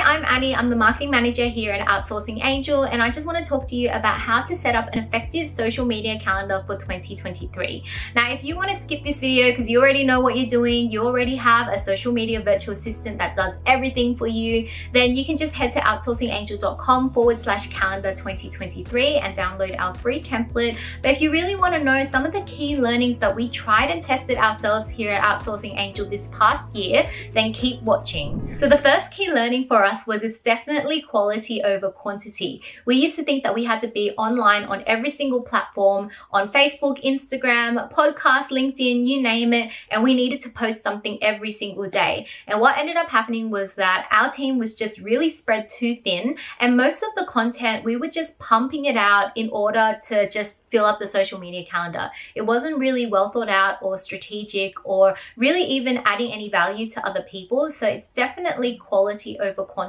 I'm Annie. I'm the marketing manager here at Outsourcing Angel, and I just want to talk to you about how to set up an effective social media calendar for 2023. Now, if you want to skip this video because you already know what you're doing, you already have a social media virtual assistant that does everything for you, then you can just head to outsourcingangel.com/calendar 2023 and download our free template. But if you really want to know some of the key learnings that we tried and tested ourselves here at Outsourcing Angel this past year, then keep watching. So the first key learning for us was it's definitely quality over quantity. We used to think that we had to be online on every single platform, on Facebook, Instagram, podcast, LinkedIn, you name it, and we needed to post something every single day. And what ended up happening was that our team was just really spread too thin, and most of the content we were just pumping it out in order to just fill up the social media calendar. It wasn't really well thought out or strategic or really even adding any value to other people. So it's definitely quality over quantity.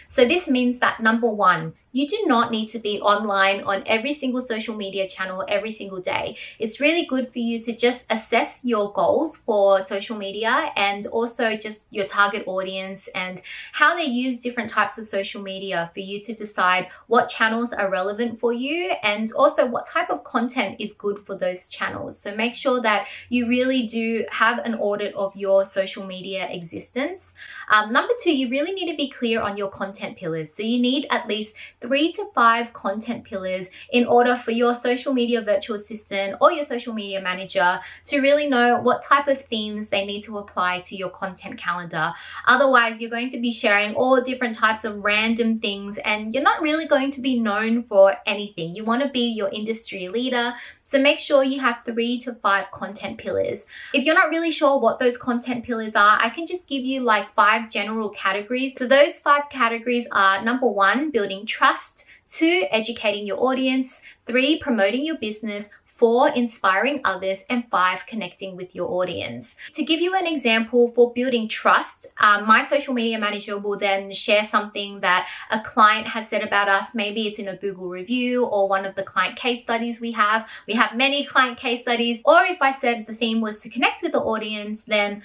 So this means that number one, you do not need to be online on every single social media channel every single day. It's really good for you to just assess your goals for social media and also just your target audience and how they use different types of social media for you to decide what channels are relevant for you and also what type of content is good for those channels. So make sure that you really do have an audit of your social media existence. Number two, you really need to be clear on your content pillars. So you need at least 3 to 5 content pillars in order for your social media virtual assistant or your social media manager to really know what type of themes they need to apply to your content calendar. Otherwise, you're going to be sharing all different types of random things and you're not really going to be known for anything. You want to be your industry leader. So make sure you have 3 to 5 content pillars. If you're not really sure what those content pillars are, I can just give you like 5 general categories. So those 5 categories are: number 1, building trust; 2, educating your audience; 3, promoting your business; 4, inspiring others; and 5, connecting with your audience. To give you an example for building trust, my social media manager will then share something that a client has said about us. Maybe it's in a Google review or one of the client case studies we have. We have many client case studies. Or if I said the theme was to connect with the audience, then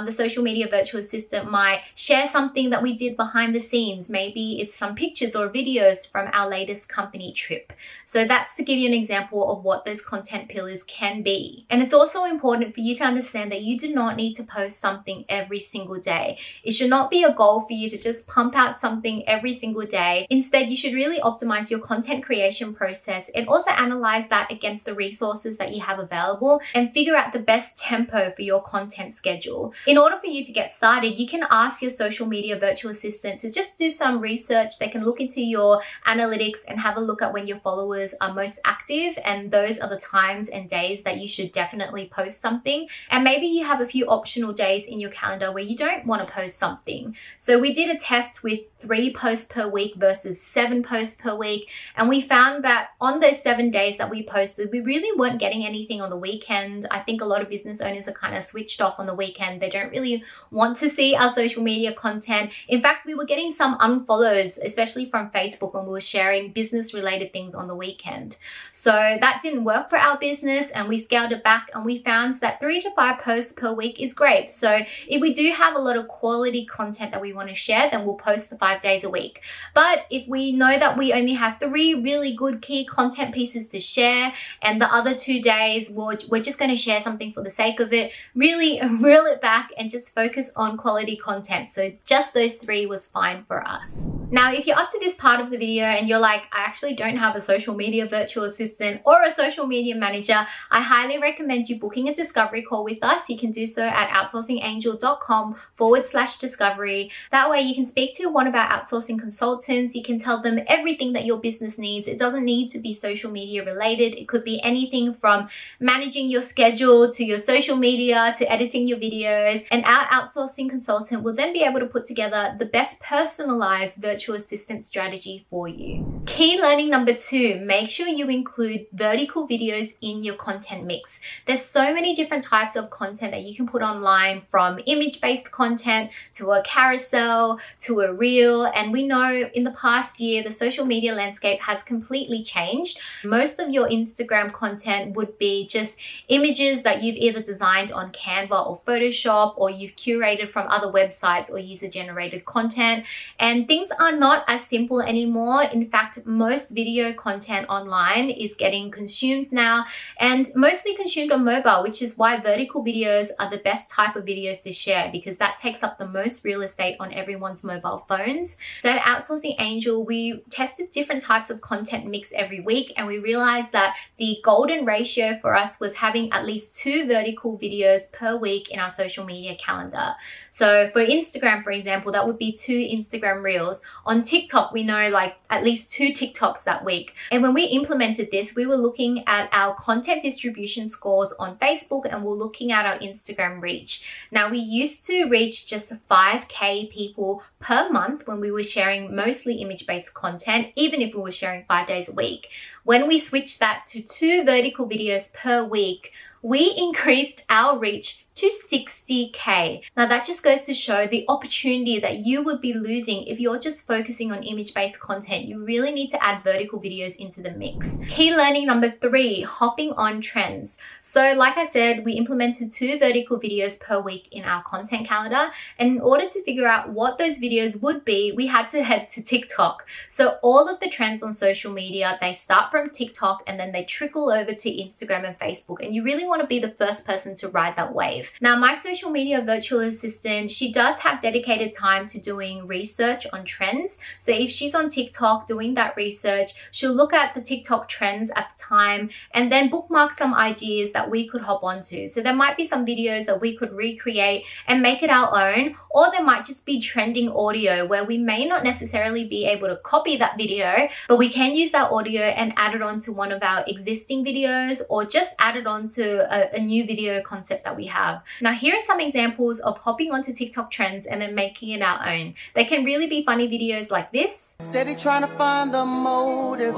the social media virtual assistant might share something that we did behind the scenes. Maybe it's some pictures or videos from our latest company trip. So that's to give you an example of what those content pillars can be. And it's also important for you to understand that you do not need to post something every single day. It should not be a goal for you to just pump out something every single day. Instead, you should really optimize your content creation process and also analyze that against the resources that you have available and figure out the best tempo for your content schedule. In order for you to get started, you can ask your social media virtual assistant to just do some research. They can look into your analytics and have a look at when your followers are most active, and those are the times and days that you should definitely post something. And maybe you have a few optional days in your calendar where you don't want to post something. So we did a test with 3 posts per week versus 7 posts per week, and we found that on those 7 days that we posted, we really weren't getting anything on the weekend. I think a lot of business owners are kind of switched off on the weekend. They don't really want to see our social media content. In fact, we were getting some unfollows, especially from Facebook, when we were sharing business related things on the weekend. So that didn't work for our business, and we scaled it back, and we found that 3 to 5 posts per week is great. So if we do have a lot of quality content that we want to share, then we'll post the 5 days a week. But if we know that we only have 3 really good key content pieces to share, and the other 2 days we're just going to share something for the sake of it, really reel it back and just focus on quality content. So just those 3 was fine for us. Now, if you're up to this part of the video and you're like, I actually don't have a social media virtual assistant or a social media manager, I highly recommend you booking a discovery call with us. You can do so at outsourcingangel.com/discovery. That way you can speak to one of our outsourcing consultants. You can tell them everything that your business needs. It doesn't need to be social media related. It could be anything from managing your schedule to your social media to editing your videos. And our outsourcing consultant will then be able to put together the best personalized virtual virtual assistant strategy for you. Key learning number 2, make sure you include vertical videos in your content mix. There's so many different types of content that you can put online, from image-based content to a carousel to a reel. And we know in the past year, the social media landscape has completely changed. Most of your Instagram content would be just images that you've either designed on Canva or Photoshop, or you've curated from other websites or user-generated content. And things are not as simple anymore. In fact, most video content online is getting consumed now, and mostly consumed on mobile, which is why vertical videos are the best type of videos to share, because that takes up the most real estate on everyone's mobile phones. So at Outsourcing Angel, we tested different types of content mix every week, and we realized that the golden ratio for us was having at least 2 vertical videos per week in our social media calendar. So for Instagram, for example, that would be 2 Instagram reels. On TikTok, we know like at least 2 TikToks that week. And when we implemented this, we were looking at our content distribution scores on Facebook, and we're looking at our Instagram reach. Now, we used to reach just 5K people per month when we were sharing mostly image-based content, even if we were sharing 5 days a week. When we switched that to 2 vertical videos per week, we increased our reach to 60K. Now that just goes to show the opportunity that you would be losing if you're just focusing on image-based content. You really need to add vertical videos into the mix. Key learning number 3, hopping on trends. So like I said, we implemented 2 vertical videos per week in our content calendar. And in order to figure out what those videos would be, we had to head to TikTok. So all of the trends on social media, they start from TikTok and then they trickle over to Instagram and Facebook. And you really want to be the first person to ride that wave. Now, my social media virtual assistant, she does have dedicated time to doing research on trends. So if she's on TikTok doing that research, she'll look at the TikTok trends at the time and then bookmark some ideas that we could hop onto. So there might be some videos that we could recreate and make it our own, or there might just be trending audio where we may not necessarily be able to copy that video, but we can use that audio and add it onto one of our existing videos, or just add it onto a new video concept that we have. Now, here are some examples of hopping onto TikTok trends and then making it our own. They can really be funny videos like this. Steady trying to find the motive.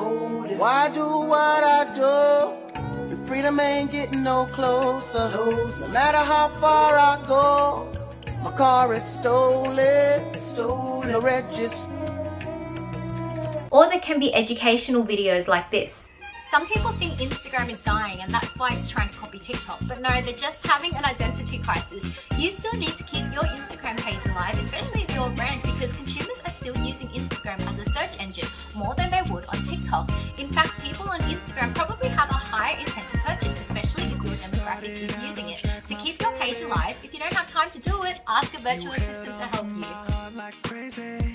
Why do what I do? The freedom ain't getting no closer. No matter how far I go, my car is stolen. The register. Or there can be educational videos like this. Some people think Instagram is dying and that's why it's trying to copy TikTok, but no, they're just having an identity crisis. You still need to keep your Instagram page alive, especially if you're a brand, because consumers are still using Instagram as a search engine more than they would on TikTok. In fact, people on Instagram probably have a higher intent to purchase, especially if your demographic is using it. To keep your page alive, if you don't have time to do it, ask a virtual assistant to help you.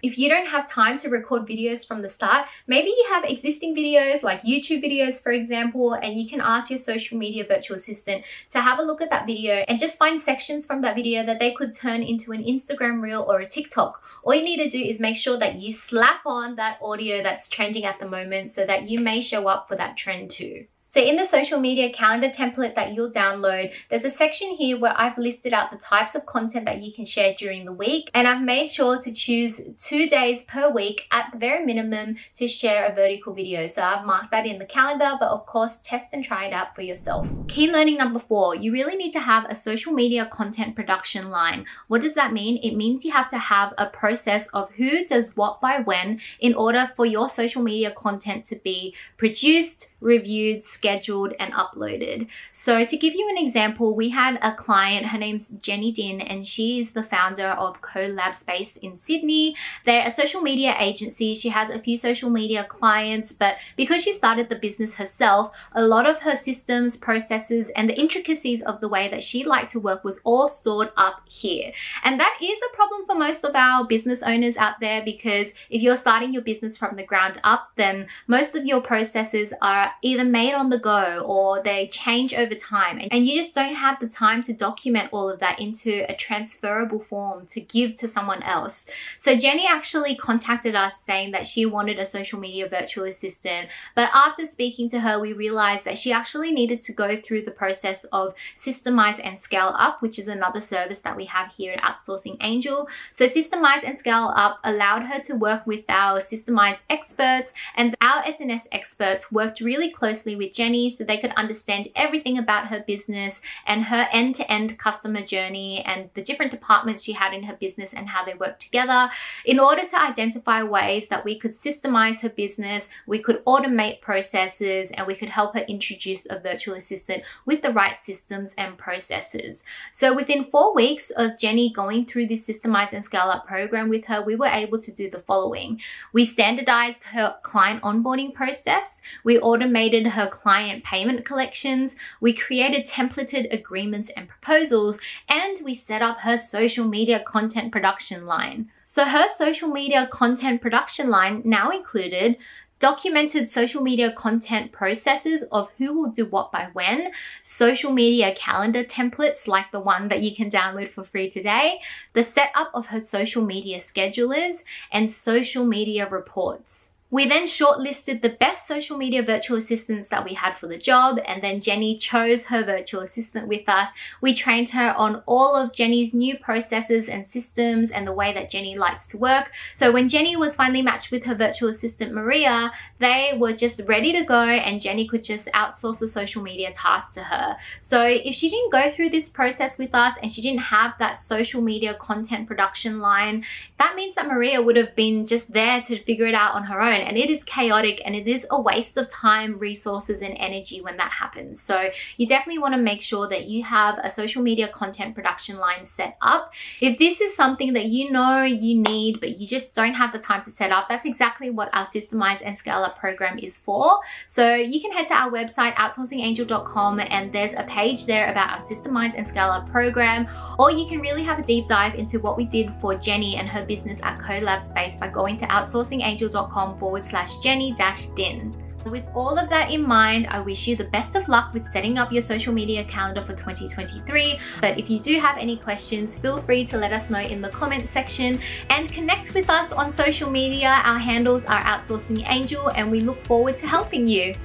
If you don't have time to record videos from the start, maybe you have existing videos like YouTube videos, for example, and you can ask your social media virtual assistant to have a look at that video and just find sections from that video that they could turn into an Instagram reel or a TikTok. All you need to do is make sure that you slap on that audio that's trending at the moment so that you may show up for that trend too. So in the social media calendar template that you'll download, there's a section here where I've listed out the types of content that you can share during the week, and I've made sure to choose 2 days per week at the very minimum to share a vertical video. So I've marked that in the calendar, but of course test and try it out for yourself. Key learning number 4, you really need to have a social media content production line. What does that mean? It means you have to have a process of who does what by when in order for your social media content to be produced, reviewed, scheduled, and uploaded. So to give you an example, we had a client, her name's Jenny Din, and she is the founder of 𝗏𝗏𝗱𝗆 in Sydney. They're a social media agency. She has a few social media clients, but because she started the business herself, a lot of her systems, processes, and the intricacies of the way that she liked to work was all stored up here. And that is a problem for most of our business owners out there, because if you're starting your business from the ground up, then most of your processes are either made on the go or they change over time, and you just don't have the time to document all of that into a transferable form to give to someone else. So Jenny actually contacted us saying that she wanted a social media virtual assistant, but after speaking to her, we realized that she actually needed to go through the process of Systemise and Scale Up, which is another service that we have here at Outsourcing Angel. So Systemise and Scale Up allowed her to work with our Systemise experts, and our SNS experts worked really closely with Jenny so they could understand everything about her business and her end-to-end customer journey and the different departments she had in her business and how they work together in order to identify ways that we could systemize her business, we could automate processes, and we could help her introduce a virtual assistant with the right systems and processes. So within 4 weeks of Jenny going through this Systemise and Scale Up program with her, we were able to do the following. We standardized her client onboarding process, we automated her client payment collections, we created templated agreements and proposals, and we set up her social media content production line. So her social media content production line now included documented social media content processes of who will do what by when, social media calendar templates like the one that you can download for free today, the setup of her social media schedulers, and social media reports. We then shortlisted the best social media virtual assistants that we had for the job, and then Jenny chose her virtual assistant with us. We trained her on all of Jenny's new processes and systems and the way that Jenny likes to work. So when Jenny was finally matched with her virtual assistant Maria, they were just ready to go, and Jenny could just outsource the social media task to her. So if she didn't go through this process with us and she didn't have that social media content production line, that means that Maria would have been just there to figure it out on her own. And it is chaotic and it is a waste of time, resources, and energy when that happens. So you definitely want to make sure that you have a social media content production line set up. If this is something that you know you need but you just don't have the time to set up, that's exactly what our Systemise and Scale Up program is for. So you can head to our website outsourcingangel.com, and there's a page there about our Systemise and Scale Up program, or you can really have a deep dive into what we did for Jenny and her business at 𝗏𝗏𝗱𝘆 by going to outsourcingangel.com/Jenny-din. With all of that in mind, I wish you the best of luck with setting up your social media calendar for 2023. But if you do have any questions, feel free to let us know in the comment section and connect with us on social media. Our handles are Outsourcing Angel, and we look forward to helping you.